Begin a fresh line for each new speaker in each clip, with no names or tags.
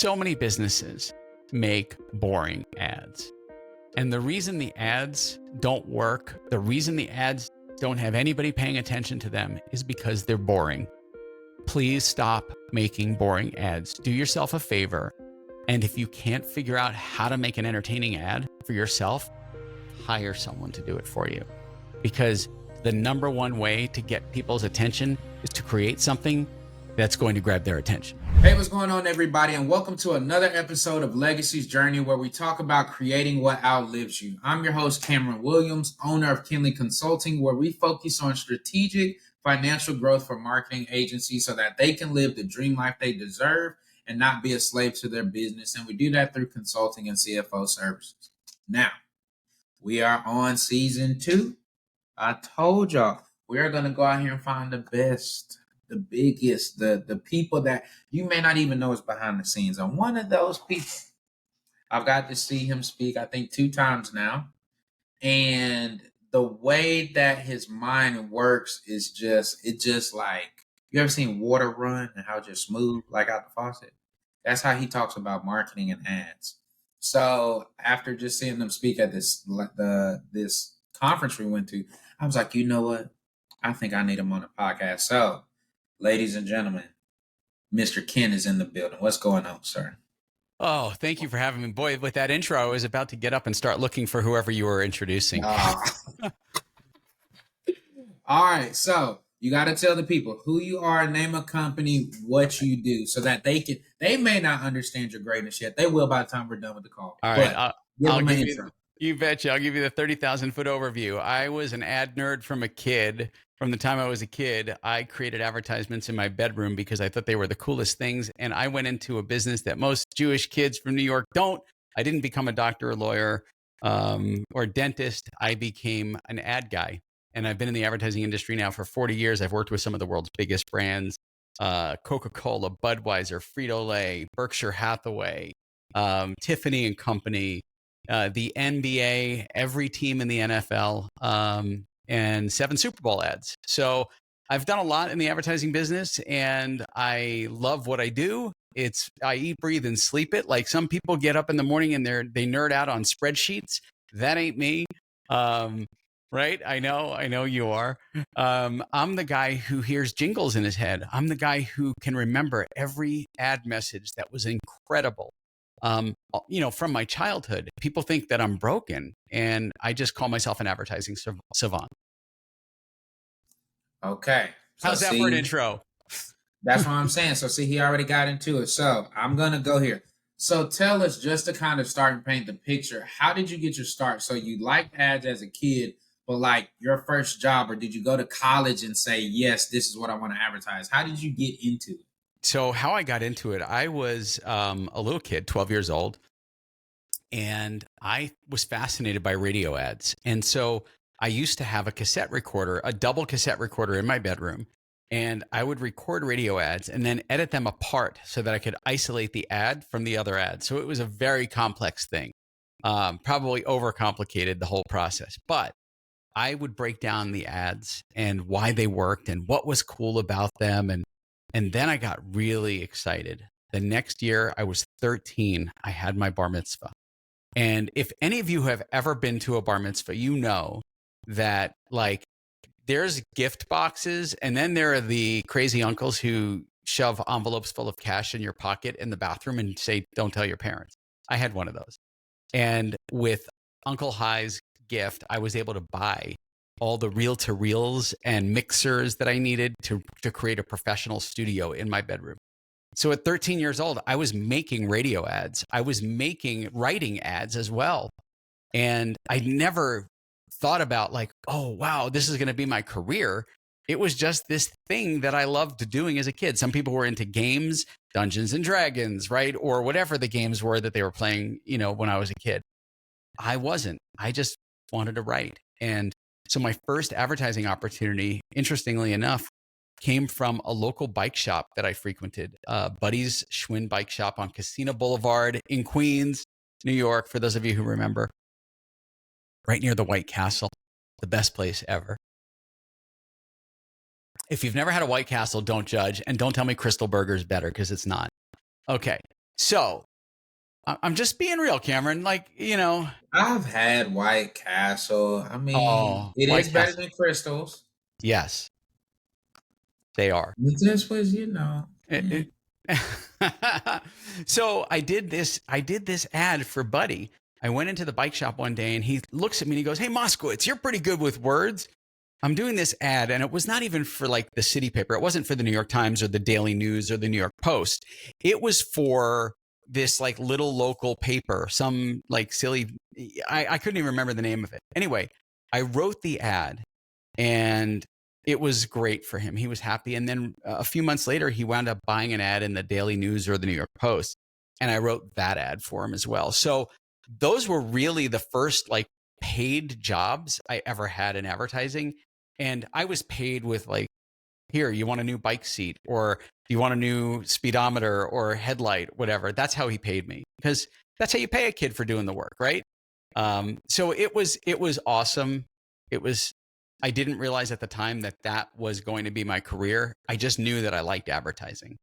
So many businesses make boring ads. And the reason the ads don't work, the reason the ads don't have anybody paying attention to them is because they're boring. Please stop making boring ads. Do yourself a favor. And if you can't figure out how to make an entertaining ad for yourself, hire someone to do it for you. Because the number one way to get people's attention is to create something that's going to grab their attention.
Hey, what's going on, everybody? And welcome to another episode of Legacy's Journey, where we talk about creating what outlives you. I'm your host, Cameron Williams, owner of Kinley Consulting, where we focus on strategic financial growth for marketing agencies so that they can live the dream life they deserve and not be a slave to their business. And we do that through consulting and CFO services. Now, we are on season 2. I told y'all we are going to go out here and find the best, the biggest, the people that you may not even know is behind the scenes. And one of those people, I've got to see him speak, I think 2 times now. And the way that his mind works is just like, you ever seen water run and how it just smooth like out the faucet? That's how he talks about marketing and ads. So after just seeing them speak at this conference we went to, I was like, you know what? I think I need him on a podcast. So, ladies and gentlemen, Mr. Ken is in the building. What's going on, sir?
Oh, thank you for having me. Boy, with that intro, I was about to get up and start looking for whoever you were introducing.
All right. So you got to tell the people who you are, name a company, what you do, so that they may not understand your greatness yet. They will by the time we're done with the call.
All right. I'll give you,
intro.
You betcha. I'll give you the 30,000 foot overview. I was an ad nerd from a kid. From the time I was a kid, I created advertisements in my bedroom because I thought they were the coolest things. And I went into a business that most Jewish kids from New York don't. I didn't become a doctor or lawyer or dentist. I became an ad guy. And I've been in the advertising industry now for 40 years. I've worked with some of the world's biggest brands, Coca-Cola, Budweiser, Frito-Lay, Berkshire Hathaway, Tiffany and Company, the NBA, every team in the NFL, and 7 Super Bowl ads. So I've done a lot in the advertising business, and I love what I do. I eat, breathe, and sleep it. Like some people get up in the morning and they nerd out on spreadsheets. That ain't me. Right? I know you are. I'm the guy who hears jingles in his head. I'm the guy who can remember every ad message that was incredible. From my childhood. People think that I'm broken, and I just call myself an advertising savant.
Okay. So
how's that for an intro?
That's what I'm saying. So see, he already got into it. So I'm going to go here. So tell us, just to kind of start and paint the picture, how did you get your start? So you liked ads as a kid, but like your first job, or did you go to college and say, yes, this is what I want to advertise? How did you get into it?
So how I got into it, I was a little kid, 12 years old, and I was fascinated by radio ads. And so I used to have a cassette recorder, a double cassette recorder in my bedroom, and I would record radio ads and then edit them apart so that I could isolate the ad from the other ad. So it was a very complex thing, probably overcomplicated the whole process. But I would break down the ads and why they worked and what was cool about them. And then I got really excited. The next year, I was 13. I had my bar mitzvah. And if any of you have ever been to a bar mitzvah, you know that like there's gift boxes, and then there are the crazy uncles who shove envelopes full of cash in your pocket in the bathroom and say, don't tell your parents. I had one of those. And with Uncle High's gift, I was able to buy all the reel-to-reels and mixers that I needed to create a professional studio in my bedroom. So at 13 years old, I was making radio ads. I was writing ads as well. And I never thought about like, oh, wow, this is going to be my career. It was just this thing that I loved doing as a kid. Some people were into games, Dungeons and Dragons, right? Or whatever the games were that they were playing, when I was a kid. I wasn't. I just wanted to write. And so my first advertising opportunity, interestingly enough, came from a local bike shop that I frequented, Buddy's Schwinn Bike Shop on Casino Boulevard in Queens, New York, for those of you who remember, right near the White Castle, the best place ever. If you've never had a White Castle, don't judge, and don't tell me Crystal Burger is better, because it's not. Okay, So I'm just being real, Cameron. Like,
I've had White Castle. I mean,
oh,
it
White
is better
Castle.
than Crystals.
Yes, they are.
It just was,
It- so I did this. I did this ad for Buddy. I went into the bike shop one day and he looks at me and he goes, "Hey, Moskowitz, you're pretty good with words." I'm doing this ad, and it was not even for like the city paper. It wasn't for the New York Times or the Daily News or the New York Post. It was for this like little local paper, some like silly. I couldn't even remember the name of it. Anyway, I wrote the ad, and it was great for him. He was happy. And then a few months later, he wound up buying an ad in the Daily News or the New York Post. And I wrote that ad for him as well. So those were really the first like paid jobs I ever had in advertising. And I was paid with like, here, you want a new bike seat, or you want a new speedometer or headlight, whatever. That's how he paid me, because that's how you pay a kid for doing the work, right? So it was awesome. It was I didn't realize at the time that that was going to be my career. I just knew that I liked advertising.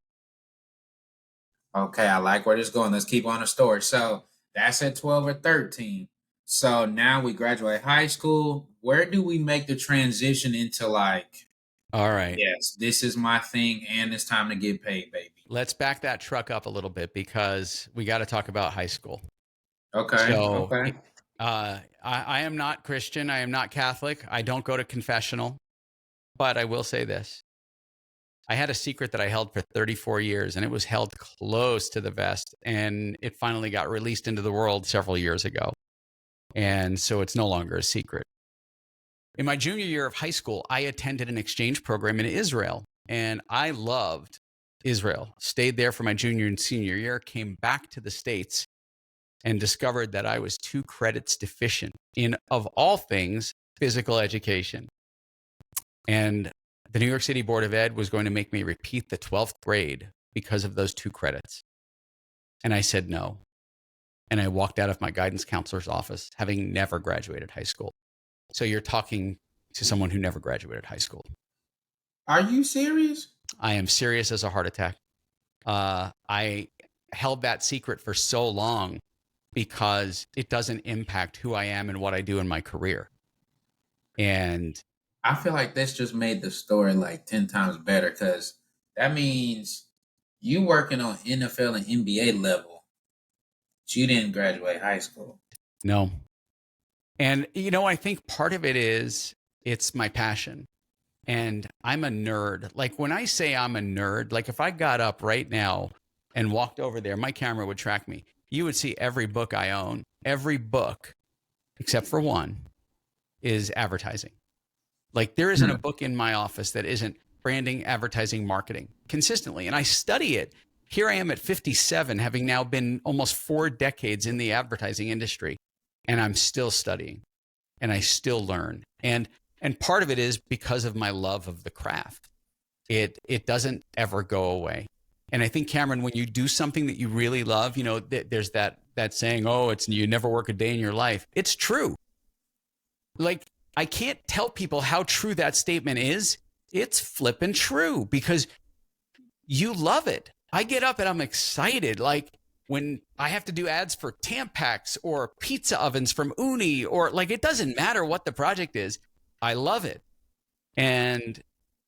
Okay, I like where this is going. Let's keep on the story. So that's at 12 or 13. So now we graduate high school. Where do we make the transition into like,
All right.
yes, this is my thing and it's time to get paid, baby?
Let's back that truck up a little bit, because we got to talk about high school.
Okay,
So
okay.
I am not Christian. I am not Catholic. I don't go to confessional. But I will say this: I had a secret that I held for 34 years, and it was held close to the vest. And it finally got released into the world several years ago. And so it's no longer a secret. In my junior year of high school, I attended an exchange program in Israel, and I loved Israel. Stayed there for my junior and senior year, came back to the States, and discovered that I was 2 credits deficient in, of all things, physical education. And the New York City Board of Ed was going to make me repeat the 12th grade because of those 2 credits. And I said no. And I walked out of my guidance counselor's office having never graduated high school. So you're talking to someone who never graduated high school.
Are you serious?
I am serious as a heart attack. I held that secret for so long because it doesn't impact who I am and what I do in my career. And
I feel like this just made the story like 10 times better because that means you working on NFL and NBA level, but you didn't graduate high school.
no. And, I think part of it is it's my passion. And I'm a nerd. Like when I say I'm a nerd, like if I got up right now and walked over there, my camera would track me. You would see every book I own. Every book, except for one, is advertising. Like there isn't a book in my office that isn't branding, advertising, marketing consistently. And I study it. Here I am at 57, having now been almost 4 decades in the advertising industry, and I'm still studying and I still learn. And part of it is because of my love of the craft. It doesn't ever go away. And I think, Cameron, when you do something that you really love, there's that saying, "Oh, it's you never work a day in your life." It's true. Like I can't tell people how true that statement is. It's flippin' true because you love it. I get up and I'm excited. Like when I have to do ads for Tampax or pizza ovens from Uni, or like it doesn't matter what the project is. I love it. And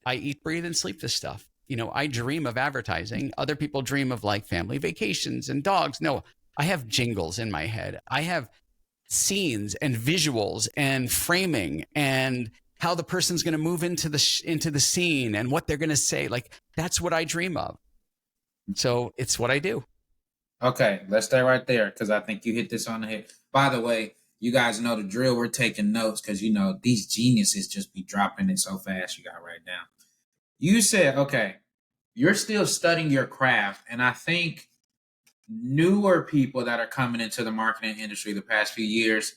I eat, breathe, and sleep this stuff. I dream of advertising. Other people dream of like family vacations and dogs. No, I have jingles in my head. I have scenes and visuals and framing and how the person's going to move into the scene and what they're going to say. Like that's what I dream of. So it's what I do.
Okay, let's stay right there because I think you hit this on the head. By the way, you guys know the drill. We're taking notes because these geniuses just be dropping it so fast. You got to write down. You said, okay, you're still studying your craft, and I think newer people that are coming into the marketing industry the past few years,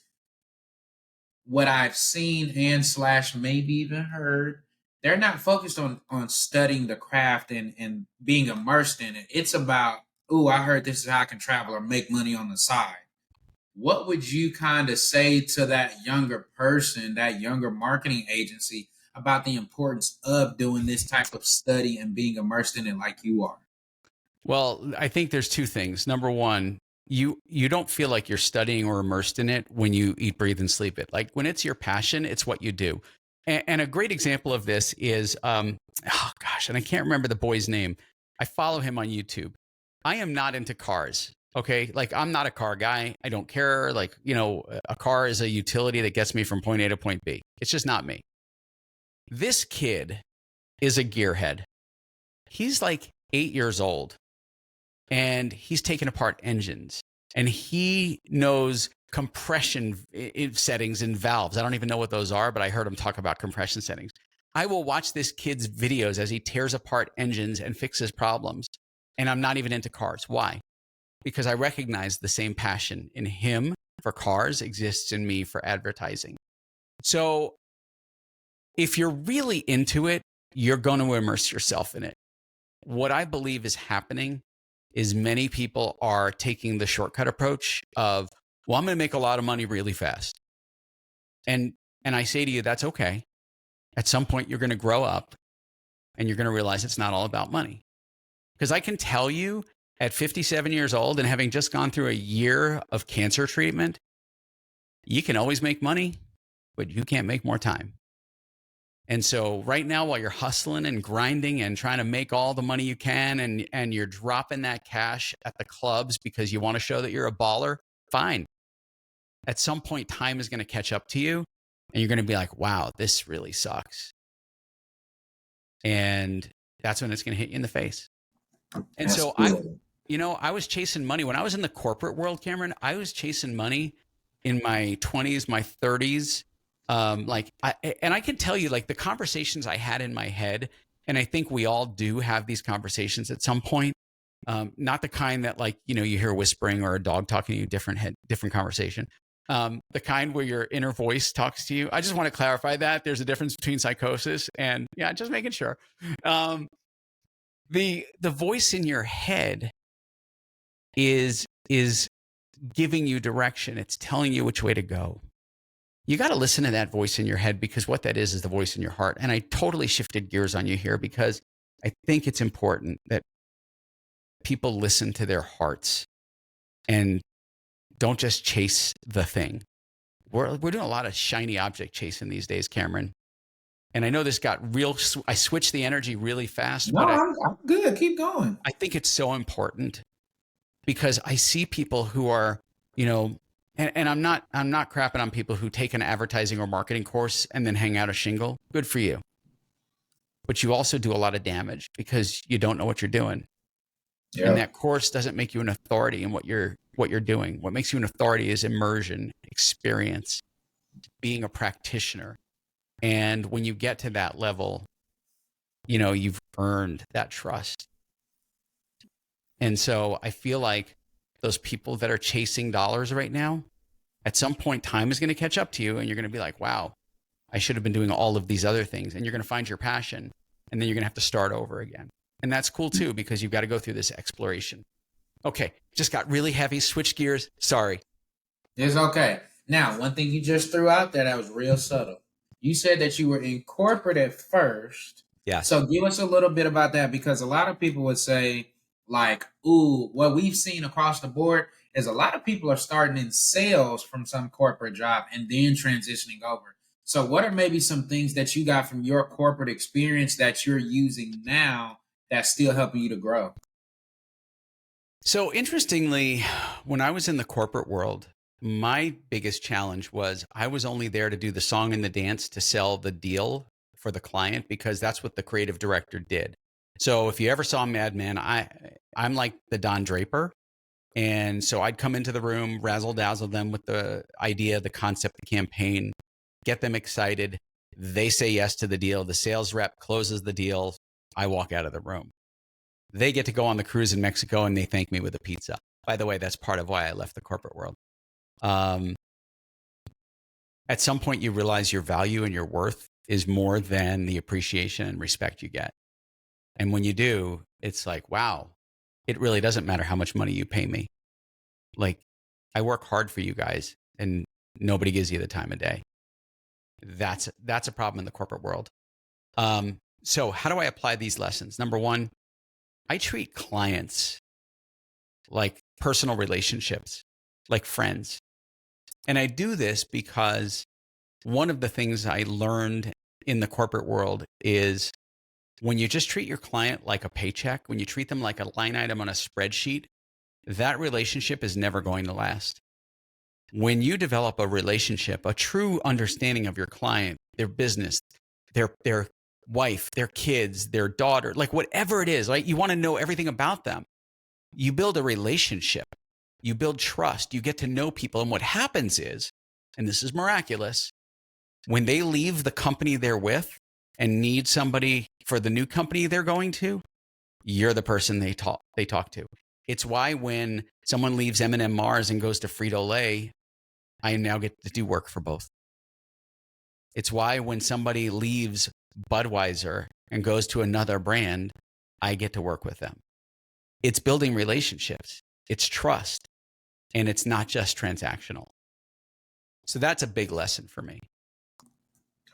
what I've seen and slash maybe even heard, they're not focused on studying the craft and being immersed in it. It's about, oh, I heard this is how I can travel or make money on the side. What would you kind of say to that younger person, that younger marketing agency about the importance of doing this type of study and being immersed in it like you are?
Well, I think there's two things. Number one, you don't feel like you're studying or immersed in it when you eat, breathe, and sleep it. Like when it's your passion, it's what you do. And a great example of this is, oh gosh, and I can't remember the boy's name. I follow him on YouTube. I am not into cars. Okay. Like I'm not a car guy. I don't care. Like, a car is a utility that gets me from point A to point B. It's just not me. This kid is a gearhead. He's like 8 years old and he's taken apart engines and he knows compression settings and valves. I don't even know what those are, but I heard him talk about compression settings. I will watch this kid's videos as he tears apart engines and fixes problems. And I'm not even into cars. Why? Because I recognize the same passion in him for cars exists in me for advertising. So if you're really into it, you're going to immerse yourself in it. What I believe is happening is many people are taking the shortcut approach of, well, I'm going to make a lot of money really fast. And I say to you, that's okay. At some point, you're going to grow up and you're going to realize it's not all about money. Because I can tell you at 57 years old and having just gone through a year of cancer treatment, you can always make money, but you can't make more time. And so right now, while you're hustling and grinding and trying to make all the money you can, and you're dropping that cash at the clubs because you want to show that you're a baller, fine. At some point, time is going to catch up to you and you're going to be like, wow, this really sucks. And that's when it's going to hit you in the face. And
That's
so
cool.
I was chasing money. When I was in the corporate world, Cameron, I was chasing money in my 20s, my 30s. And I can tell you, like, the conversations I had in my head, and I think we all do have these conversations at some point. Not the kind that, like, you hear whispering or a dog talking to you, different conversation. The kind where your inner voice talks to you. I just want to clarify that there's a difference between psychosis and, yeah, just making sure. The voice in your head is giving you direction. It's telling you which way to go. You got to listen to that voice in your head, because what that is the voice in your heart. And I totally shifted gears on you here because I think it's important that people listen to their hearts and don't just chase the thing. We're doing a lot of shiny object chasing these days, Cameron. And I know this got real. I switched the energy really fast.
No,
But
I'm good. Keep going.
I think it's so important because I see people who are, and I'm not crapping on people who take an advertising or marketing course and then hang out a shingle. Good for you. But you also do a lot of damage because you don't know what you're doing.
Yeah.
And that course doesn't make you an authority in what you're doing. What makes you an authority is immersion, experience, being a practitioner. And when you get to that level, you've earned that trust. And so I feel like those people that are chasing dollars right now, at some point, time is going to catch up to you and you're going to be like, wow, I should have been doing all of these other things. And you're going to find your passion and then you're going to have to start over again. And that's cool too, because you've got to go through this exploration. Okay, just got really heavy, switch gears. Sorry.
It's okay. Now, one thing you just threw out there that was real subtle. You said that you were in corporate at first.
Yeah.
So give us a little bit about that, because a lot of people would say, like, ooh, what we've seen across the board is a lot of people are starting in sales from some corporate job and then transitioning over. So what are maybe some things that you got from your corporate experience that you're using now that's still helping you to grow?
So interestingly, when I was in the corporate world, my biggest challenge was I was only there to do the song and the dance to sell the deal for the client, because that's what the creative director did. So if you ever saw Mad Men, I'm like the Don Draper. And so I'd come into the room, razzle dazzle them with the idea, the concept, the campaign, get them excited. They say yes to the deal. The sales rep closes the deal. I walk out of the room. They get to go on the cruise in Mexico and they thank me with a pizza. By the way, that's part of why I left the corporate world. At some point, you realize your value and your worth is more than the appreciation and respect you get. And when you do, it's like, wow, it really doesn't matter how much money you pay me. Like, I work hard for you guys and nobody gives you the time of day. That's a problem in the corporate world. So how do I apply these lessons? Number one, I treat clients like personal relationships, like friends. And I do this because one of the things I learned in the corporate world is when you just treat your client like a paycheck, when you treat them like a line item on a spreadsheet, that relationship is never going to last. When you develop a relationship, a true understanding of your client, their business, their wife, their kids, their daughter, like whatever it is, like you want to know everything about them. You build a relationship, you build trust, you get to know people. And what happens is, and this is miraculous, when they leave the company they're with and need somebody for the new company they're going to, you're the person they talk to. It's why when someone leaves M&M Mars and goes to Frito-Lay, I now get to do work for both. It's why when somebody leaves Budweiser and goes to another brand, I get to work with them. It's building relationships, it's trust, and it's not just transactional. So that's a big lesson for me.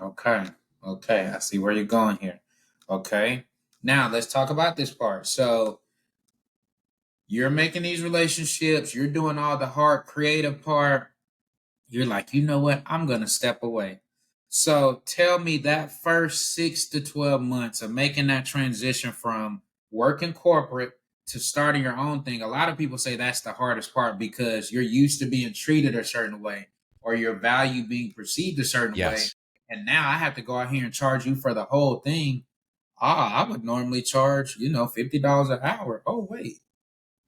Okay. I see where you're going here. Okay. Now let's talk about this part. So you're making these relationships, you're doing all the hard creative part. You're like, you know what? I'm going to step away. So tell me that first 6 to 12 months of making that transition from working corporate to starting your own thing. A lot of people say that's the hardest part because you're used to being treated a certain way or your value being perceived a certain way.
Yes.
And now I have to go out here and charge you for the whole thing. I would normally charge, $50 an hour. Oh, wait.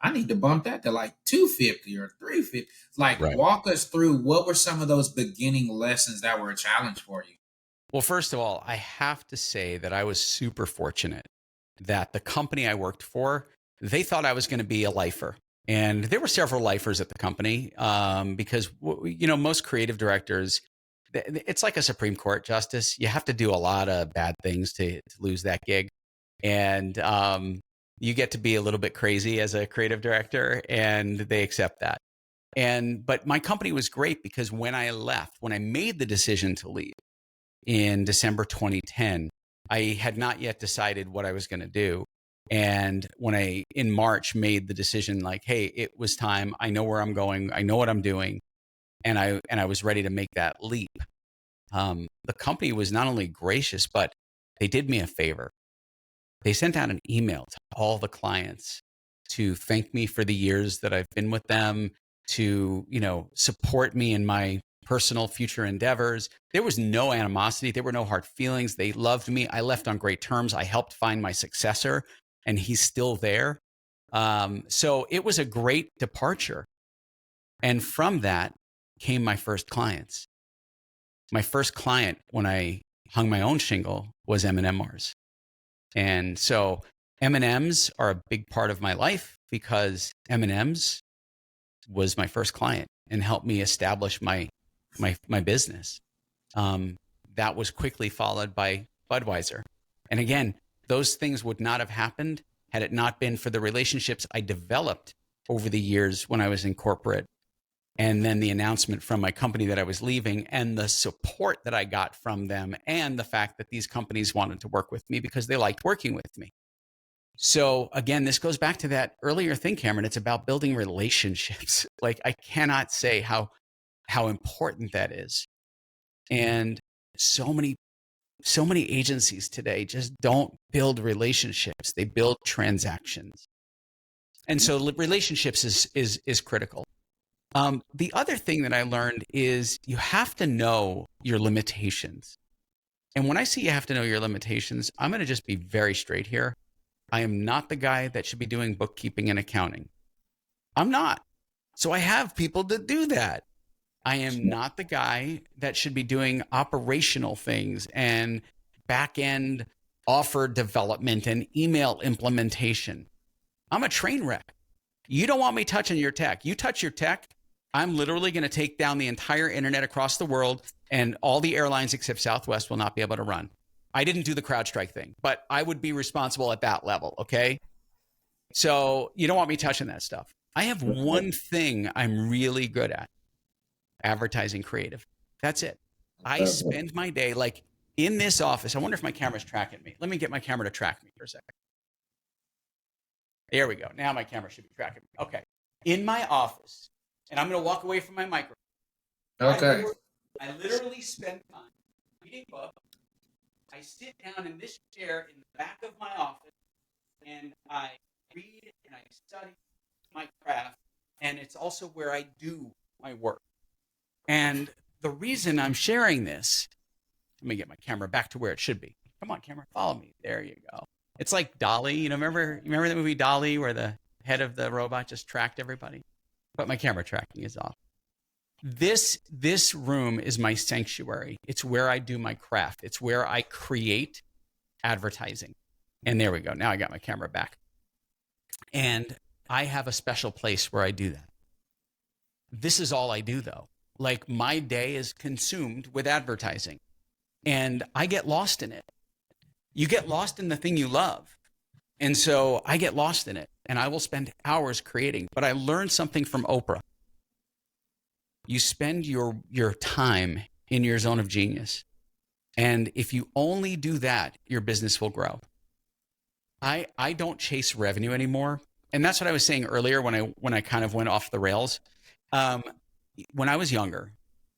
I need to bump that to like 250 or 350. Like,
Right.
walk us through what were some of those beginning lessons that were a challenge for you?
Well, first of all, I have to say that I was super fortunate that the company I worked for, they thought I was going to be a lifer. And there were several lifers at the company because, most creative directors, it's like a Supreme Court justice. You have to do a lot of bad things to lose that gig. And you get to be a little bit crazy as a creative director, and they accept that. But my company was great because when I left, when I made the decision to leave in December 2010, I had not yet decided what I was going to do. And when I, in March, made the decision like, hey, it was time. I know where I'm going. I know what I'm doing. And I was ready to make that leap. The company was not only gracious, but they did me a favor. They sent out an email to all the clients to thank me for the years that I've been with them, to, support me in my personal future endeavors. There was no animosity. There were no hard feelings. They loved me. I left on great terms. I helped find my successor, and he's still there. So it was a great departure. And from that came my first clients. My first client when I hung my own shingle was M&M Mars. And so M&Ms are a big part of my life because M&Ms was my first client and helped me establish my business. That was quickly followed by Budweiser. And again, those things would not have happened had it not been for the relationships I developed over the years when I was in corporate. And then the announcement from my company that I was leaving and the support that I got from them and the fact that these companies wanted to work with me because they liked working with me. So again, this goes back to that earlier thing, Cameron. It's about building relationships. Like I cannot say how important that is. And so many agencies today just don't build relationships. They build transactions. And so relationships is critical. The other thing that I learned is you have to know your limitations. And when I say you have to know your limitations, I'm going to just be very straight here. I am not the guy that should be doing bookkeeping and accounting. I'm not. So I have people that do that. I am not the guy that should be doing operational things and back-end offer development and email implementation. I'm a train wreck. You don't want me touching your tech. You touch your tech, I'm literally going to take down the entire internet across the world, and all the airlines except Southwest will not be able to run. I didn't do the CrowdStrike thing, but I would be responsible at that level, okay? So you don't want me touching that stuff. I have one thing I'm really good at, advertising creative. That's it. I spend my day like in this office. I wonder if my camera's tracking me. Let me get my camera to track me for a second. There we go. Now my camera should be tracking me. Okay. In my office, and I'm going to walk away from my microphone.
Okay.
I literally spend time reading books. I sit down in this chair in the back of my office, and I read and I study my craft, and it's also where I do my work. And the reason I'm sharing this, let me get my camera back to where it should be. Come on, camera, follow me. There you go. It's like Dolly. You know, remember the movie Dolly, where the head of the robot just tracked everybody? But my camera tracking is off. This room is my sanctuary. It's where I do my craft. It's where I create advertising. And there we go. Now I got my camera back. And I have a special place where I do that. This is all I do, though. Like, my day is consumed with advertising, and I get lost in it. You get lost in the thing you love. And so I get lost in it, and I will spend hours creating. But I learned something from Oprah. You spend your time in your zone of genius. And if you only do that, your business will grow. I don't chase revenue anymore. And that's what I was saying earlier when I kind of went off the rails. When I was younger,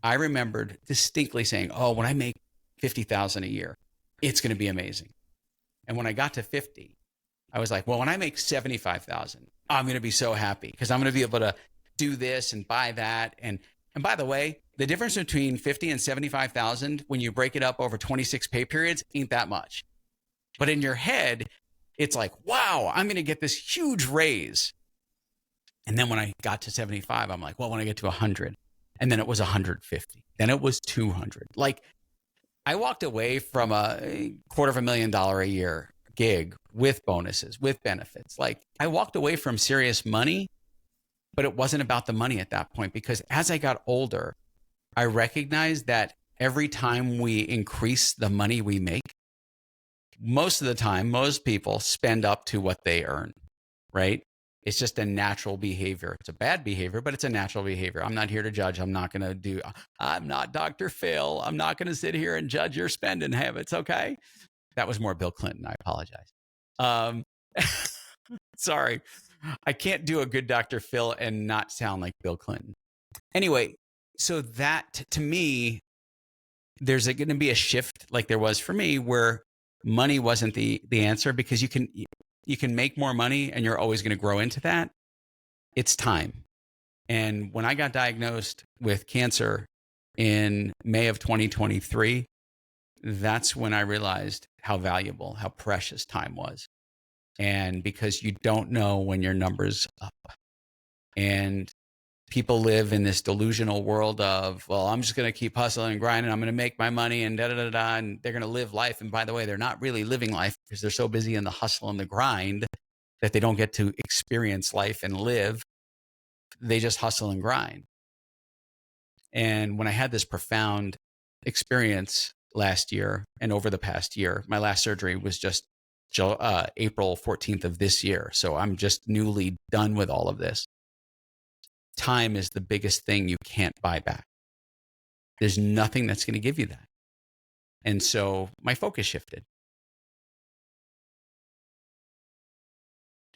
I remembered distinctly saying, oh, when I make $50,000 a year, it's going to be amazing. And when I got to 50, I was like, well, when I make $75,000, I'm going to be so happy because I'm going to be able to do this and buy that. And by the way, the difference between 50 and 75,000, when you break it up over 26 pay periods, ain't that much. But in your head, it's like, wow, I'm going to get this huge raise. And then when I got to 75, I'm like, well, when I get to 100, and then it was 150, then it was 200. Like, I walked away from a $250,000 a year gig with bonuses, with benefits. Like, I walked away from serious money, but it wasn't about the money at that point, because as I got older, I recognized that every time we increase the money we make, most of the time, most people spend up to what they earn, right? It's just a natural behavior. It's a bad behavior, but it's a natural behavior. I'm not here to judge. I'm not Dr. Phil. I'm not going to sit here and judge your spending habits. Okay. That was more Bill Clinton. I apologize. Sorry. I can't do a good Dr. Phil and not sound like Bill Clinton. Anyway, so that to me, there's going to be a shift like there was for me where money wasn't the answer, because you can make more money and you're always going to grow into that. It's time. And when I got diagnosed with cancer in May of 2023, that's when I realized how valuable, how precious time was. And because you don't know when your number's up. And people live in this delusional world of, well, I'm just going to keep hustling and grinding. I'm going to make my money and da-da-da-da. And they're going to live life. And by the way, they're not really living life because they're so busy in the hustle and the grind that they don't get to experience life and live. They just hustle and grind. And when I had this profound experience last year and over the past year, my last surgery was just April 14th of this year. So I'm just newly done with all of this. Time is the biggest thing you can't buy back. There's nothing that's going to give you that. And so my focus shifted.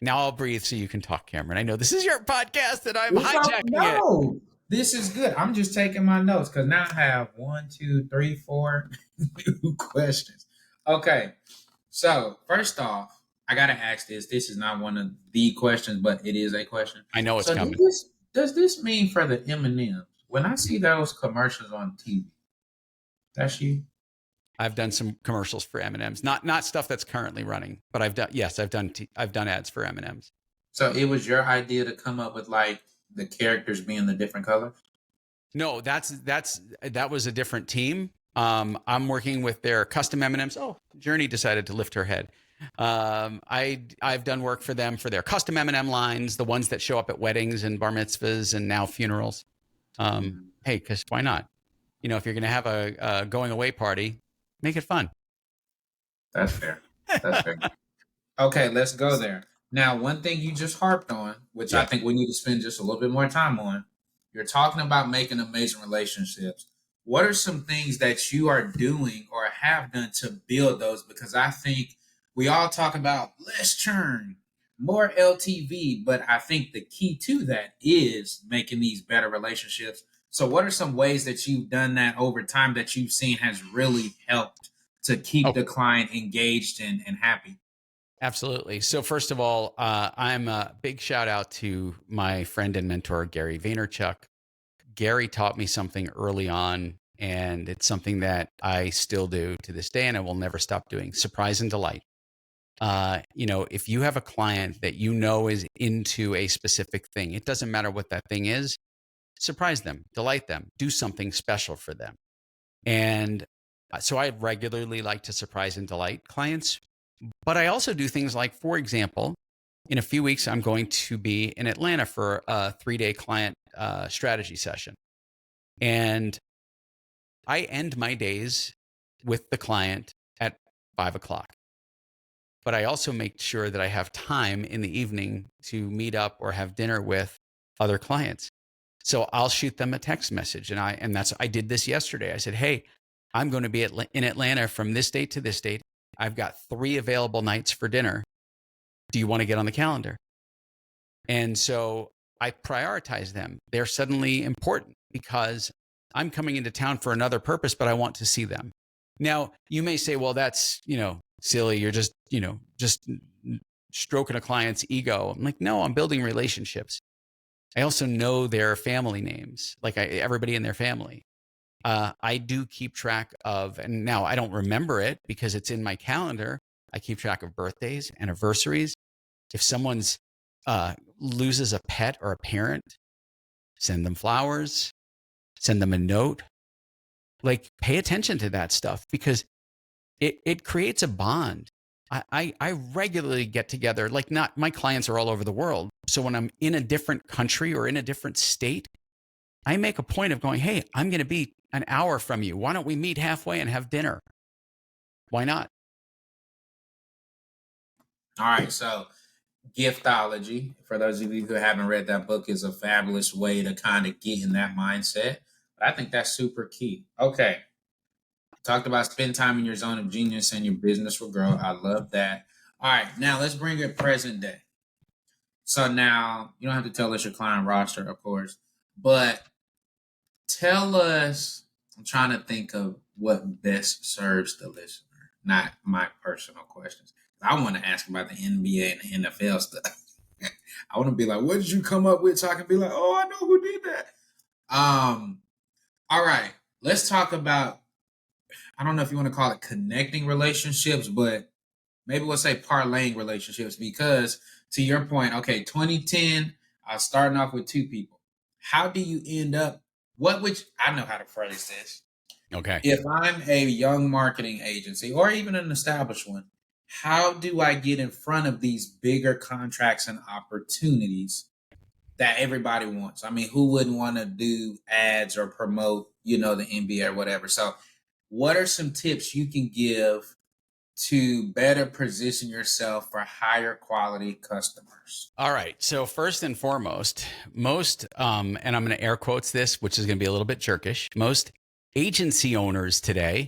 Now I'll breathe so you can talk, Cameron. I know this is your podcast and I'm hijacking it.
No, this is good. I'm just taking my notes because now I have 1, 2, 3, 4 new questions. Okay. So first off, I got to ask this. This is not one of the questions, but it is a question.
I know it's coming.
Does this mean for the M&Ms? When I see those commercials on TV, that's you?
I've done some commercials for M&Ms, not stuff that's currently running, but I've done ads for M&Ms.
So it was your idea to come up with like the characters being the different colors?
No, that was a different team. I'm working with their custom M&Ms. Oh, Journey decided to lift her head. I've done work for them for their custom M&M lines, the ones that show up at weddings and bar mitzvahs and now funerals. Hey, because why not? You know, if you're going to have a going away party, make it fun.
That's fair. That's fair. Okay, let's go there. Now, one thing you just harped on, which I think we need to spend just a little bit more time on, you're talking about making amazing relationships. What are some things that you are doing or have done to build those? Because I think we all talk about less churn, more LTV, but I think the key to that is making these better relationships. So, what are some ways that you've done that over time that you've seen has really helped to keep
Oh,
the client engaged and happy?
absolutely. So first of all, I'm a big shout out to my friend and mentor, Gary Vaynerchuk. Gary taught me something early on, and it's something that I still do to this day, and I will never stop doing: surprise and delight. If you have a client that you know is into a specific thing, it doesn't matter what that thing is, surprise them, delight them, do something special for them. And so I regularly like to surprise and delight clients, but I also do things like, for example, in a few weeks, I'm going to be in Atlanta for a 3-day client strategy session. And I end my days with the client at 5 o'clock. But I also make sure that I have time in the evening to meet up or have dinner with other clients. So I'll shoot them a text message, I did this yesterday. I said, "Hey, I'm going to be in Atlanta from this date to this date. I've got 3 available nights for dinner. Do you want to get on the calendar?" And so I prioritize them. They're suddenly important because I'm coming into town for another purpose, but I want to see them. Now, you may say, "Well, that's, silly. You're just stroking a client's ego." I'm like, "No, I'm building relationships." I also know their family names, like everybody in their family. I do keep track of, and now I don't remember it because it's in my calendar. I keep track of birthdays, anniversaries. If someone's loses a pet or a parent, send them flowers, send them a note. Like, pay attention to that stuff because it creates a bond. I regularly get together, like, not my clients are all over the world. So when I'm in a different country or in a different state, I make a point of going, "Hey, I'm going to be an hour from you. Why don't we meet halfway and have dinner?" Why not?
All right, so giftology, for those of you who haven't read that book, is a fabulous way to kind of get in that mindset. But I think that's super key. Okay, talked about spend time in your zone of genius and your business will grow. I love that. All right, now let's bring it present day. So now you don't have to tell us your client roster, of course, but tell us. I'm trying to think of what best serves the listener, not my personal questions. I want to ask about the NBA and the NFL stuff. I want to be like, what did you come up with? So I can be like, oh, I know who did that. All right, let's talk about, I don't know if you want to call it connecting relationships, but maybe we'll say parlaying relationships because to your point, okay, 2010, I was starting off with 2 people. How do you end up, I know how to phrase this.
Okay.
If I'm a young marketing agency or even an established one, how do I get in front of these bigger contracts and opportunities that everybody wants? I mean, who wouldn't want to do ads or promote, the NBA or whatever? So, what are some tips you can give to better position yourself for higher quality customers?
All right. So first and foremost, most, and I'm going to air quotes this, which is going to be a little bit jerkish. Most agency owners today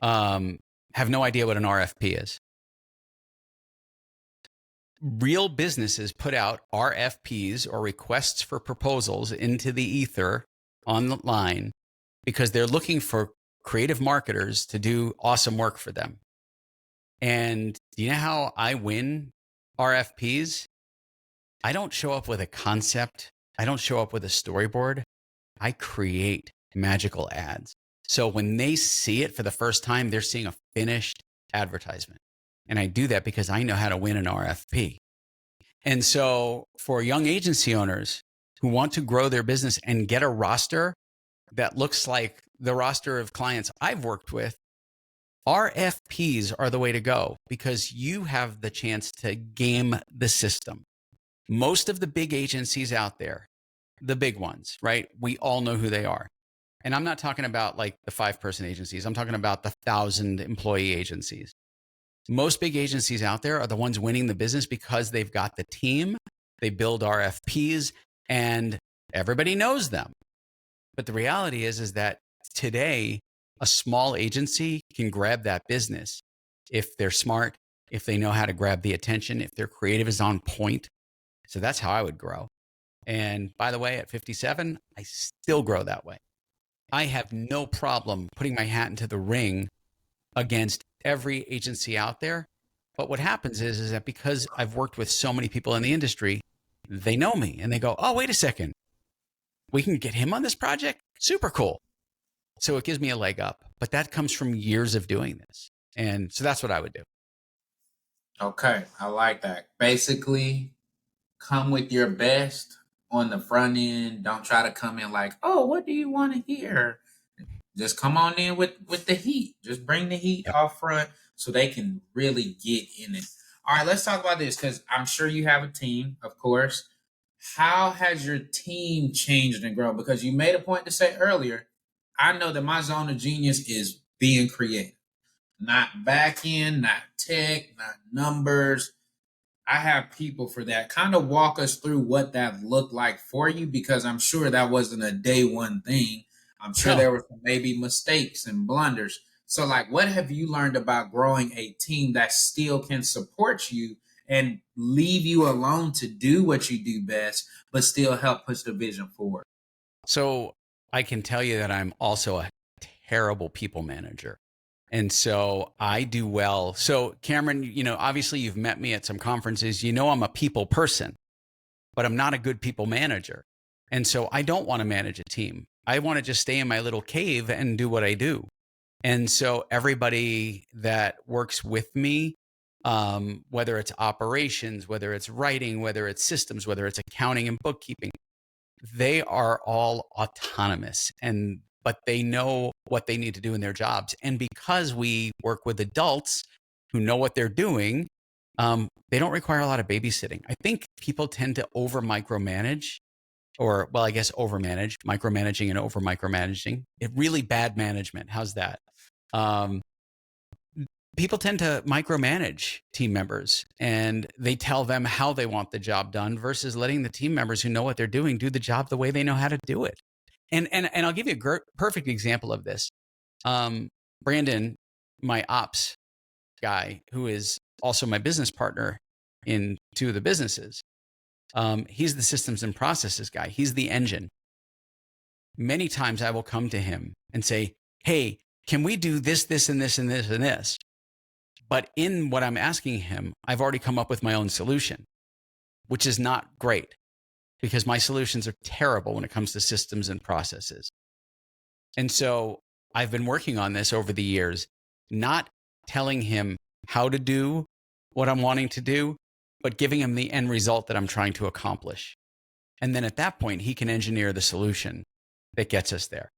have no idea what an RFP is. Real businesses put out RFPs, or requests for proposals, into the ether online because they're looking for creative marketers to do awesome work for them. And do you know how I win RFPs? I don't show up with a concept. I don't show up with a storyboard. I create magical ads. So when they see it for the first time, they're seeing a finished advertisement. And I do that because I know how to win an RFP. And so for young agency owners who want to grow their business and get a roster that looks like the roster of clients I've worked with, RFPs are the way to go because you have the chance to game the system. Most of the big agencies out there, the big ones, right? We all know who they are. And I'm not talking about like the 5-person agencies. I'm talking about the 1,000-employee agencies. Most big agencies out there are the ones winning the business because they've got the team, they build RFPs, and everybody knows them. But the reality is that today, a small agency can grab that business if they're smart, if they know how to grab the attention, if their creative is on point. So that's how I would grow. And by the way, at 57, I still grow that way. I have no problem putting my hat into the ring against every agency out there. But what happens is that because I've worked with so many people in the industry, they know me and they go, oh, wait a second. We can get him on this project? Super cool. So it gives me a leg up. But that comes from years of doing this. And so that's what I would do.
Okay, I like that. Basically, come with your best on the front end. Don't try to come in like, oh, what do you want to hear? Just come on in with the heat. Just bring the heat
Yep.
off front so they can really get in it. All right, let's talk about this because I'm sure you have a team, of course. How has your team changed and grown? Because you made a point to say earlier, I know that my zone of genius is being creative, not back end, not tech, not numbers. I have people for that. Kind of walk us through what that looked like for you because I'm sure that wasn't a day one thing. I'm sure
No.
there were maybe mistakes and blunders. So, like, what have you learned about growing a team that still can support you and leave you alone to do what you do best, but still help push the vision forward?
So I can tell you that I'm also a terrible people manager. And so I do well. So Cameron, obviously you've met me at some conferences. I'm a people person, but I'm not a good people manager. And so I don't want to manage a team. I want to just stay in my little cave and do what I do. And so everybody that works with me, whether it's operations, whether it's writing, whether it's systems, whether it's accounting and bookkeeping, they are all autonomous but they know what they need to do in their jobs. And because we work with adults who know what they're doing, they don't require a lot of babysitting. I think people tend to over micromanage I guess overmanage, micromanaging and over micromanaging. Really bad management. How's that? People tend to micromanage team members and they tell them how they want the job done versus letting the team members who know what they're doing do the job the way they know how to do it. And I'll give you a perfect example of this. Brandon, my ops guy, who is also my business partner in two of the businesses, he's the systems and processes guy. He's the engine. Many times I will come to him and say, hey, can we do this, this, and this, and this, and this? But in what I'm asking him, I've already come up with my own solution, which is not great because my solutions are terrible when it comes to systems and processes. And so I've been working on this over the years, not telling him how to do what I'm wanting to do, but giving him the end result that I'm trying to accomplish. And then at that point, he can engineer the solution that gets us there.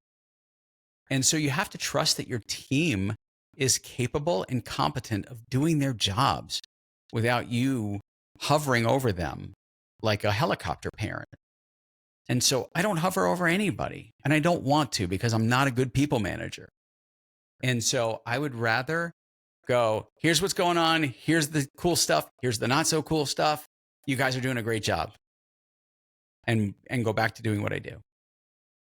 And so you have to trust that your team is capable and competent of doing their jobs without you hovering over them like a helicopter parent. And so I don't hover over anybody, and I don't want to because I'm not a good people manager. And so I would rather go, here's what's going on. Here's the cool stuff. Here's the not so cool stuff. You guys are doing a great job. And go back to doing what I do.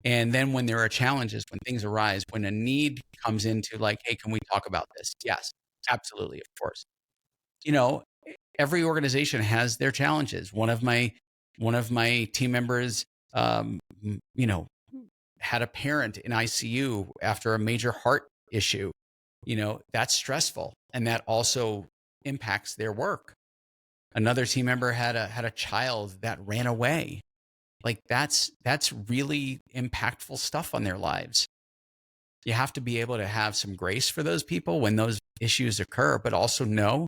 And then when there are challenges, when things arise, when a need comes into like, hey, can we talk about this? Yes, absolutely, of course. Every organization has their challenges. One of my team members, had a parent in ICU after a major heart issue. That's stressful, and that also impacts their work. Another team member had a child that ran away. Like that's really impactful stuff on their lives. You have to be able to have some grace for those people when those issues occur, but also know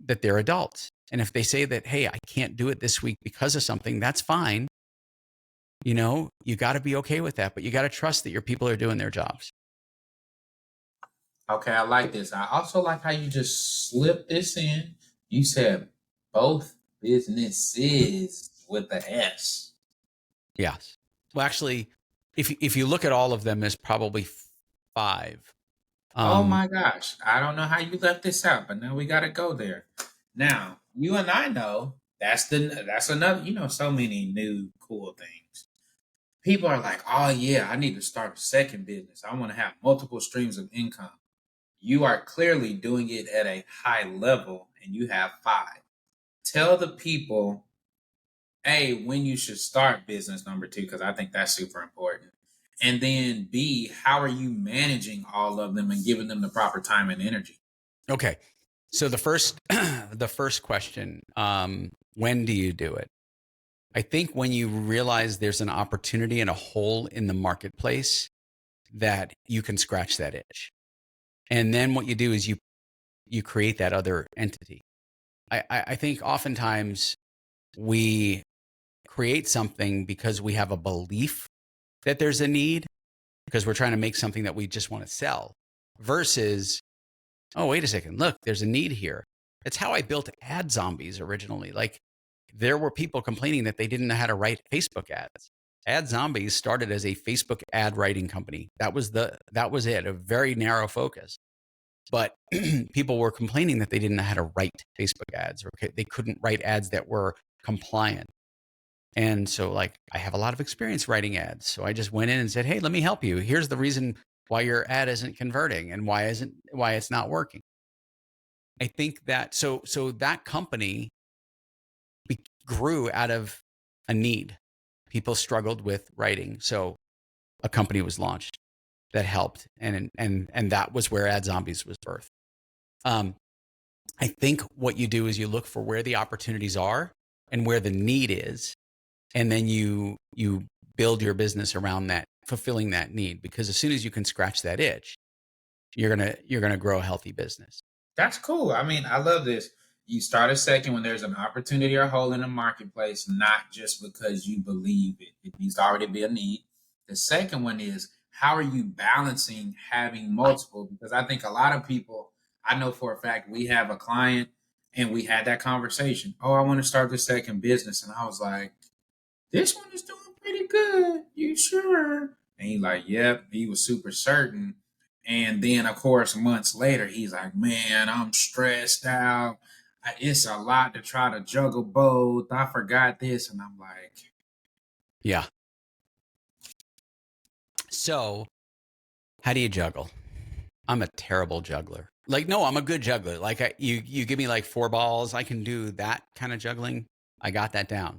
that they're adults. And if they say that, hey, I can't do it this week because of something, that's fine. You got to be okay with that, but you got to trust that your people are doing their jobs.
Okay, I like this. I also like how you just slipped this in. You said both businesses with the S.
Yes. Well, actually, if you look at all of them, there's probably 5.
Oh my gosh. I don't know how you left this out, but now we gotta go there. Now, you and I know that's another, so many new cool things. People are like, oh yeah, I need to start a second business. I want to have multiple streams of income. You are clearly doing it at a high level and you have 5. Tell the people, A, when you should start business number 2, because I think that's super important. And then B, how are you managing all of them and giving them the proper time and energy?
Okay. So the first, the first question, when do you do it? I think when you realize there's an opportunity and a hole in the marketplace that you can scratch that itch. And then what you do is you create that other entity. I think oftentimes we create something because we have a belief that there's a need, because we're trying to make something that we just want to sell, versus, oh, wait a second, look, there's a need here. It's how I built Ad Zombies originally. Like, there were people complaining that they didn't know how to write Facebook ads. Ad Zombies started as a Facebook ad writing company. That was it, a very narrow focus. But people were complaining that they didn't know how to write Facebook ads, or they couldn't write ads that were compliant. And so, like, I have a lot of experience writing ads. So I just went in and said, hey, let me help you. Here's the reason why your ad isn't converting and why it's not working. I think that so that company grew out of a need. People struggled with writing, so a company was launched that helped, and that was where Ad Zombies was birthed. I think what you do is you look for where the opportunities are and where the need is, and then you build your business around that, fulfilling that need. Because as soon as you can scratch that itch, you're gonna grow a healthy business.
That's cool. I mean, I love this. You start a second when there's an opportunity or hole in the marketplace, not just because you believe it. It needs to already be a need. The second one is, how are you balancing having multiple? Because I think a lot of people, I know for a fact, we have a client and we had that conversation. Oh, I want to start this second business. And I was like, this one is doing pretty good. You sure? And he's like, yep. He was super certain. And then, of course, months later, he's like, man, I'm stressed out. It's a lot to try to juggle both. I forgot this. And I'm like,
Yeah. So how do you juggle? I'm a terrible juggler. Like, no, I'm a good juggler. Like, you give me like 4 balls, I can do that kind of juggling. I got that down.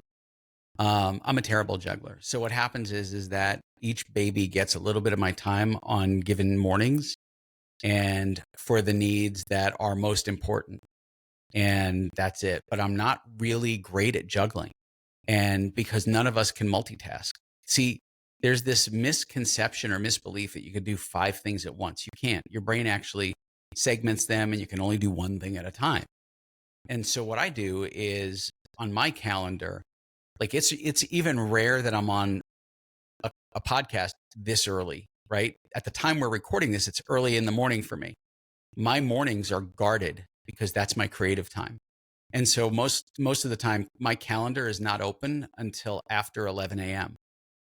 I'm a terrible juggler. So what happens is that each baby gets a little bit of my time on given mornings, and for the needs that are most important. And that's it. But I'm not really great at juggling. And because none of us can multitask. See, there's this misconception or misbelief that you could do 5 things at once. You can't. Your brain actually segments them, and you can only do one thing at a time. And so what I do is, on my calendar, like, it's even rare that I'm on a podcast this early, right? At the time we're recording this, it's early in the morning for me. My mornings are guarded because that's my creative time. And so most of the time, my calendar is not open until after 11 a.m.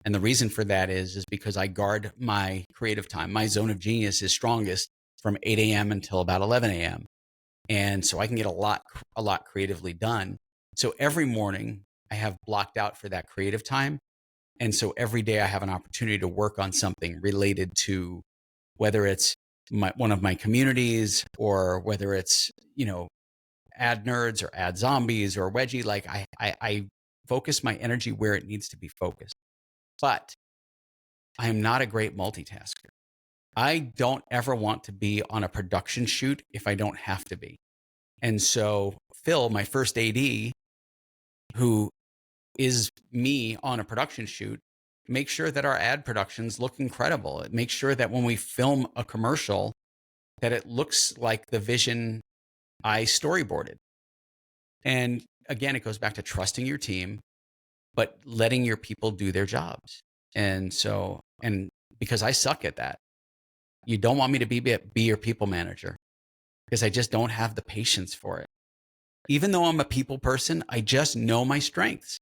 And the reason for that is because I guard my creative time. My zone of genius is strongest from 8 a.m. until about 11 a.m. And so I can get a lot creatively done. So every morning I have blocked out for that creative time. And so every day I have an opportunity to work on something related to, whether it's one of my communities, or whether it's, ad nerds or ad zombies or wedgie. Like, I focus my energy where it needs to be focused. But I am not a great multitasker. I don't ever want to be on a production shoot if I don't have to be. And so Phil, my first AD, who is me on a production shoot, make sure that our ad productions look incredible. It makes sure that when we film a commercial, that it looks like the vision I storyboarded. And again, it goes back to trusting your team, but letting your people do their jobs. And so, and because I suck at that, you don't want me to be your people manager, because I just don't have the patience for it. Even though I'm a people person, I just know my strengths.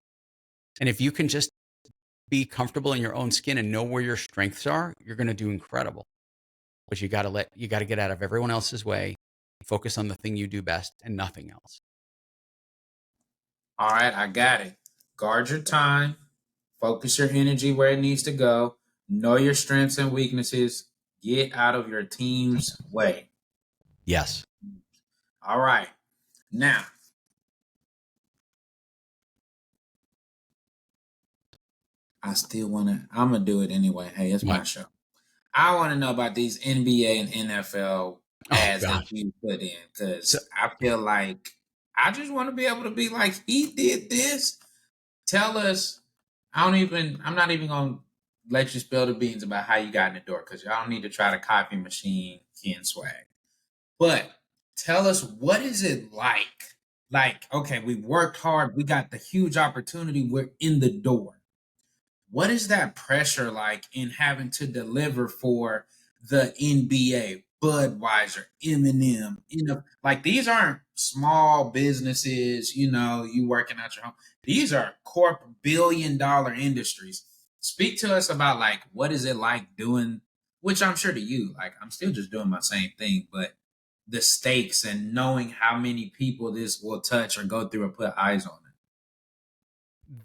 And if you can just be comfortable in your own skin and know where your strengths are, you're going to do incredible. But you got to get out of everyone else's way, focus on the thing you do best and nothing else.
all right, I got it. Guard your time, focus your energy where it needs to go, know your strengths and weaknesses, get out of your team's way.
Yes.
All right. Now, I still want to, I'm going to do it anyway. Hey, it's my
What?
show. I want to know about these NBA and NFL
Oh
ads that
gosh.
you put in
So
because I feel like I just want to be able to be like, he did this. Tell us. I'm not even going to let you spill the beans about how you got in the door because y'all don't need to try to copy machine Ken Swag. But tell us, what is it like? Like, okay, we worked hard. We got the huge opportunity. We're in the door. What is that pressure like in having to deliver for the NBA, Budweiser, Eminem? Like these aren't small businesses, you working out your home. These are billion-dollar industries. Speak to us about like what is it like doing, which I'm sure to you, like I'm still just doing my same thing, but the stakes and knowing how many people this will touch or go through or put eyes on it.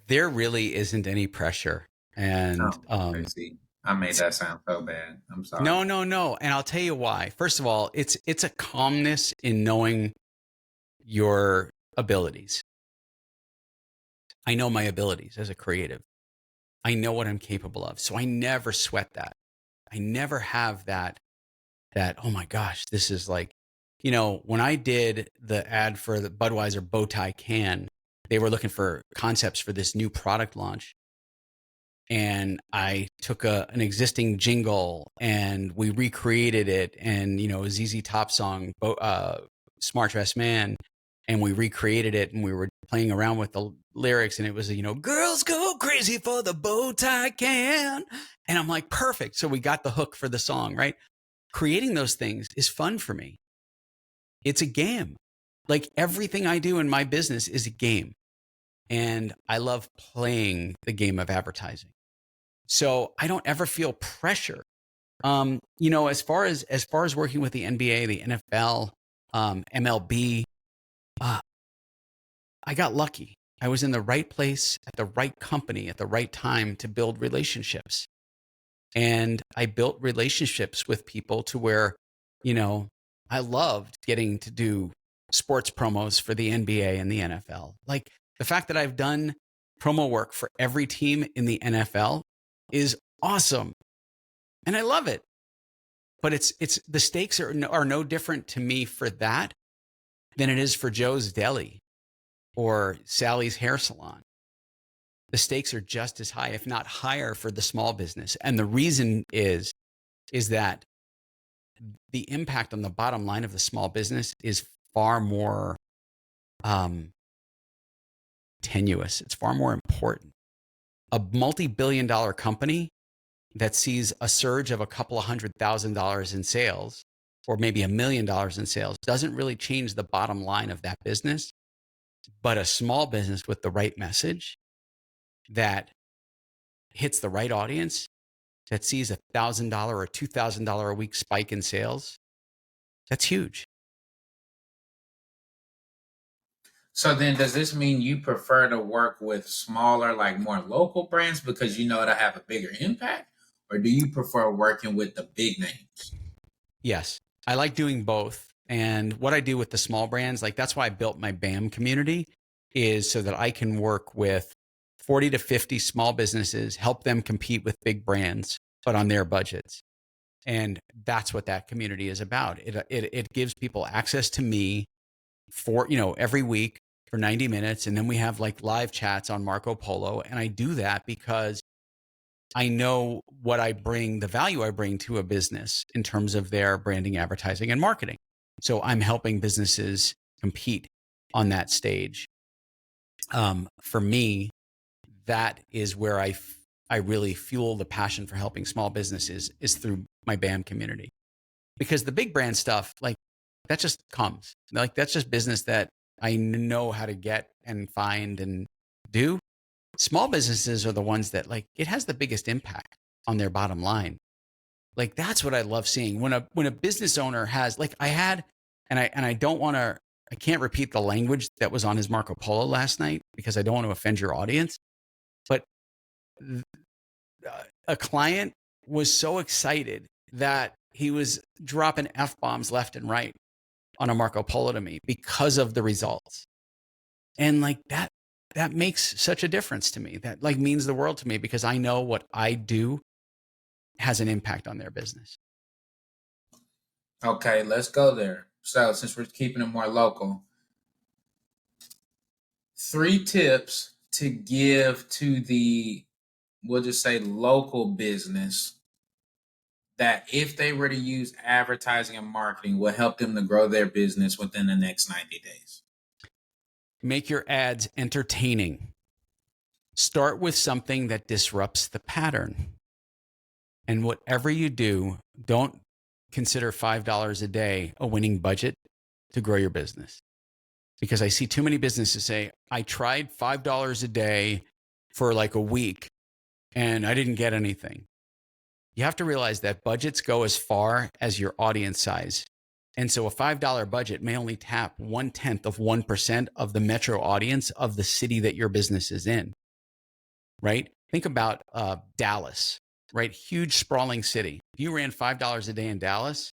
there really isn't any pressure. And
Oh, okay. See, I made that sound so bad. I'm sorry.
no, no, no. And I'll tell you why. First of all, it's a calmness in knowing your abilities. I know my abilities as a creative. I know what I'm capable of. So I never sweat that. I never have that, oh my gosh, this is like, when I did the ad for the Budweiser bow tie can, they were looking for concepts for this new product launch. And I took an existing jingle and we recreated it, and ZZ Top song, Smart Dress Man, and we recreated it, and we were playing around with the lyrics, and it was girls go crazy for the bow tie can, and I'm like, perfect. So we got the hook for the song, right? Creating those things is fun for me. It's a game. Like everything I do in my business is a game, and I love playing the game of advertising. So I don't ever feel pressure. As far as working with the NBA, the NFL, MLB, uh, I got lucky. I was in the right place at the right company at the right time to build relationships. And I built relationships with people to where, you know, I loved getting to do sports promos for the NBA and the NFL. Like the fact that I've done promo work for every team in the NFL is awesome. And I love it. But it's the stakes are no different to me for that than it is for Joe's Deli or Sally's hair salon. The stakes are just as high, if not higher, for the small business. And the reason is that the impact on the bottom line of the small business is far more tenuous. It's far more important. A multi-billion-dollar company that sees a surge of a couple of $100,000 in sales, or maybe $1 million in sales, doesn't really change the bottom line of that business. But a small business with the right message that hits the right audience, that sees $1,000 or $2,000 a week spike in sales, that's huge.
So then, does this mean you prefer to work with smaller, like more local brands because you know it'll have a bigger impact, or do you prefer working with the big names?
Yes, I like doing both. And what I do with the small brands, like that's why I built my BAM community, is so that I can work with 40 to 50 small businesses, help them compete with big brands, but on their budgets. And that's what that community is about. It gives people access to me for, every week for 90 minutes. And then we have like live chats on Marco Polo. And I do that because I know what I bring, the value I bring to a business in terms of their branding, advertising, and marketing. So I'm helping businesses compete on that stage. For me, that is where I really fuel the passion for helping small businesses is through my BAM community. Because the big brand stuff, like that just comes. Like that's just business that I know how to get and find and do. Small businesses are the ones that like it has the biggest impact on their bottom line. Like that's what I love seeing when a business owner has like I had, and I don't want to, I can't repeat the language that was on his Marco Polo last night because I don't want to offend your audience. But a client was so excited that he was dropping F bombs left and right. on a Marco Polo to me because of the results. And like that makes such a difference to me. That like means the world to me because I know what I do has an impact on their business.
Okay, let's go there. So since we're keeping it more local, 3 tips to give to the, we'll just say, local business that if they were to use advertising and marketing will help them to grow their business within the next 90 days.
Make your ads entertaining. Start with something that disrupts the pattern. And whatever you do, don't consider $5 a day a winning budget to grow your business. Because I see too many businesses say, I tried $5 a day for like a week and I didn't get anything. You have to realize that budgets go as far as your audience size. And so a $5 budget may only tap 0.1% of the metro audience of the city that your business is in, right? Think about Dallas, right? Huge sprawling city. If you ran $5 a day in Dallas,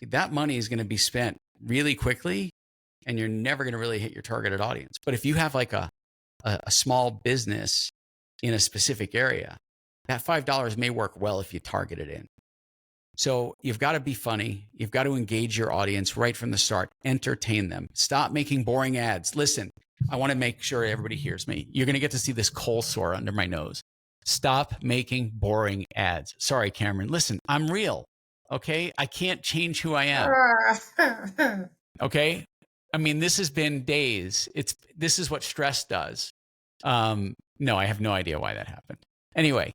that money is going to be spent really quickly and you're never going to really hit your targeted audience. But if you have like a small business in a specific area, that $5 may work well if you target it in. So you've got to be funny. You've got to engage your audience right from the start. Entertain them. Stop making boring ads. Listen, I want to make sure everybody hears me. You're going to get to see this cold sore under my nose. Stop making boring ads. Sorry, Cameron. Listen, I'm real. Okay. I can't change who I am. Okay. I mean, this has been days. This is what stress does. No, I have no idea why that happened. Anyway,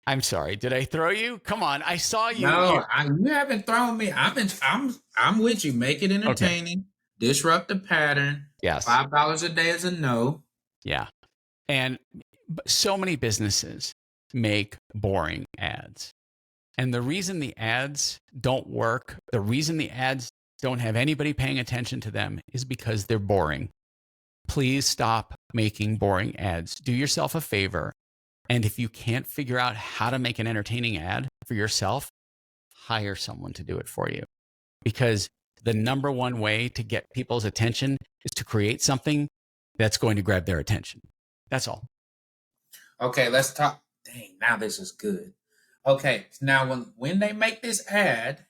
I'm sorry. Did I throw you? Come on. I saw you.
No, you haven't thrown me. I'm with you. Make it entertaining. Okay. Disrupt the pattern.
Yes.
$5 a day is a no.
Yeah. And so many businesses make boring ads. And the reason the ads don't work, the reason the ads don't have anybody paying attention to them is because they're boring. Please stop making boring ads. Do yourself a favor. And if you can't figure out how to make an entertaining ad for yourself, hire someone to do it for you. Because the number one way to get people's attention is to create something that's going to grab their attention. That's all.
Okay, let's talk. Dang, now this is good. Okay, now when they make this ad,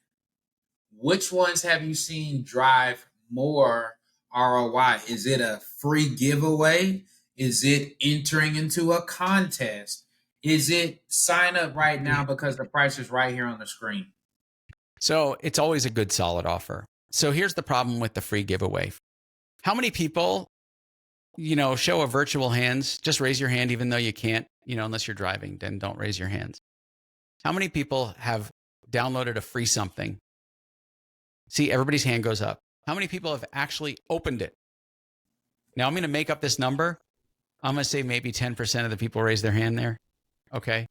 which ones have you seen drive more ROI? Is it a free giveaway? Is it entering into a contest? Is it sign up right now because the price is right here on the screen?
So it's always a good solid offer. So here's the problem with the free giveaway. How many people, show a virtual hands? Just raise your hand even though you can't, unless you're driving, then don't raise your hands. How many people have downloaded a free something? See, everybody's hand goes up. How many people have actually opened it? Now I'm going to make up this number. I'm going to say maybe 10% of the people raise their hand there. Okay.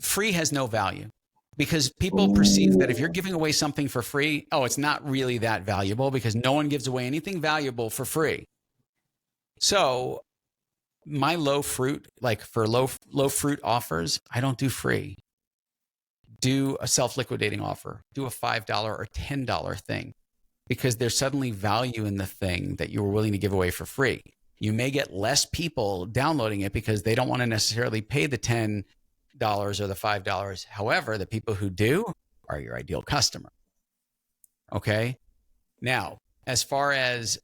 Free has no value because people perceive that if you're giving away something for free, it's not really that valuable because no one gives away anything valuable for free. So my low fruit, like for low fruit offers, I don't do free. Do a self-liquidating offer. Do a $5 or $10 thing because there's suddenly value in the thing that you were willing to give away for free. You may get less people downloading it because they don't want to necessarily pay the $10 or the $5. However, the people who do are your ideal customer. Okay. Now, as far as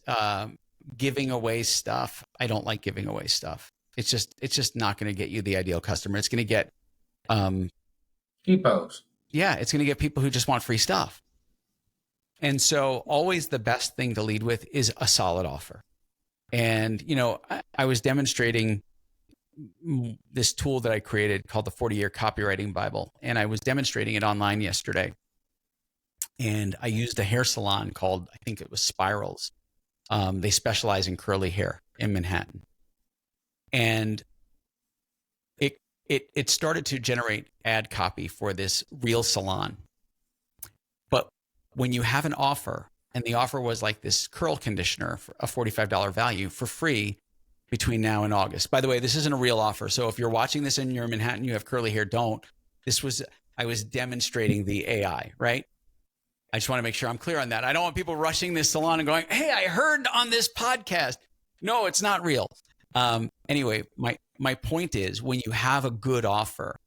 giving away stuff, I don't like giving away stuff. It's just not going to get you the ideal customer. It's going to get
Peoples.
Yeah, it's going to get people who just want free stuff. And so always the best thing to lead with is a solid offer. And, I was demonstrating this tool that I created called the 40-Year Copywriting Bible. And I was demonstrating it online yesterday. And I used a hair salon called, I think it was Spirals. They specialize in curly hair in Manhattan. And it started to generate ad copy for this real salon. But when you have an offer, and the offer was like this curl conditioner for a $45 value for free between now and August. By the way, this isn't a real offer. So if you're watching this and you're in Manhattan, you have curly hair, don't. I was demonstrating the AI, right? I just want to make sure I'm clear on that. I don't want people rushing this salon and going, hey, I heard on this podcast. No, it's not real. Anyway, my point is, when you have a good offer,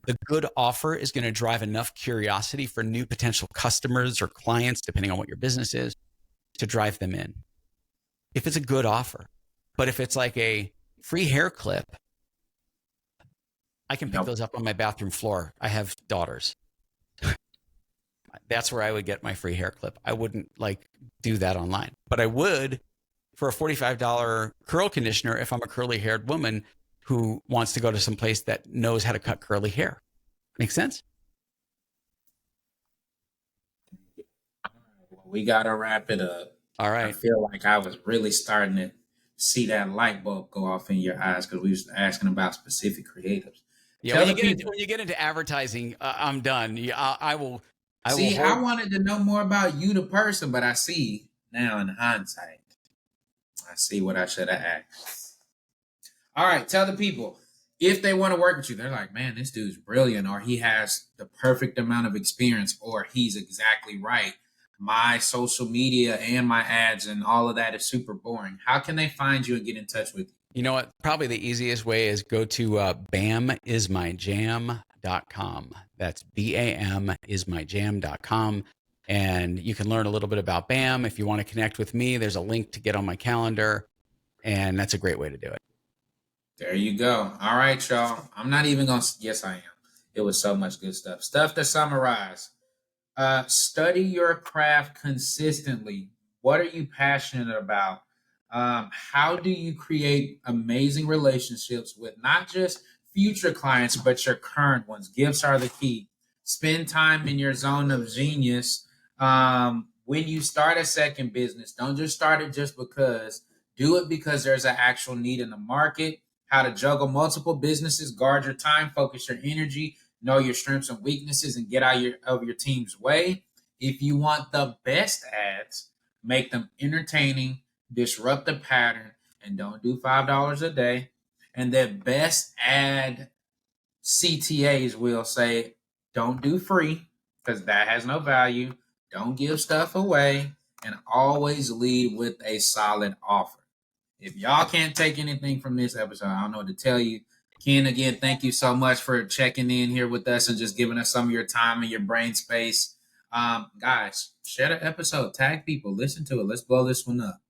the good offer is going to drive enough curiosity for new potential customers or clients, depending on what your business is, to drive them in. If it's a good offer. But if it's like a free hair clip, I can pick those up on my bathroom floor. I have daughters. That's where I would get my free hair clip. I wouldn't do that online, but I would for a $45 curl conditioner if I'm a curly haired woman who wants to go to some place that knows how to cut curly hair. Make sense?
Well, we got to wrap it up.
All right.
I feel like I was really starting to see that light bulb go off in your eyes because we was asking about specific creatives.
Yeah, when you get into advertising, I'm done. I will.
I wanted to know more about you, the person, but I see now in hindsight, I see what I should have asked. All right, tell the people if they want to work with you. They're like, man, this dude's brilliant, or he has the perfect amount of experience, or he's exactly right. My social media and my ads and all of that is super boring. How can they find you and get in touch with you?
You know what? Probably the easiest way is go to bamismyjam.com. That's BAMismyjam.com. And you can learn a little bit about BAM. If you want to connect with me, there's a link to get on my calendar. And that's a great way to do it.
There you go. All right, y'all. I'm not even going to. Yes, I am. It was so much good stuff. Stuff to summarize. Study your craft consistently. What are you passionate about? How do you create amazing relationships with not just future clients, but your current ones? Gifts are the key. Spend time in your zone of genius. When you start a second business, don't just start it just because. Do it because there's an actual need in the market. How to juggle multiple businesses, guard your time, focus your energy, know your strengths and weaknesses, and get out of your team's way. If you want the best ads, make them entertaining, disrupt the pattern, and don't do $5 a day. And the best ad CTAs will say, don't do free because that has no value. Don't give stuff away, and always lead with a solid offer. If y'all can't take anything from this episode, I don't know what to tell you. Ken, again, thank you so much for checking in here with us and just giving us some of your time and your brain space. Guys, share the episode, tag people, listen to it. Let's blow this one up.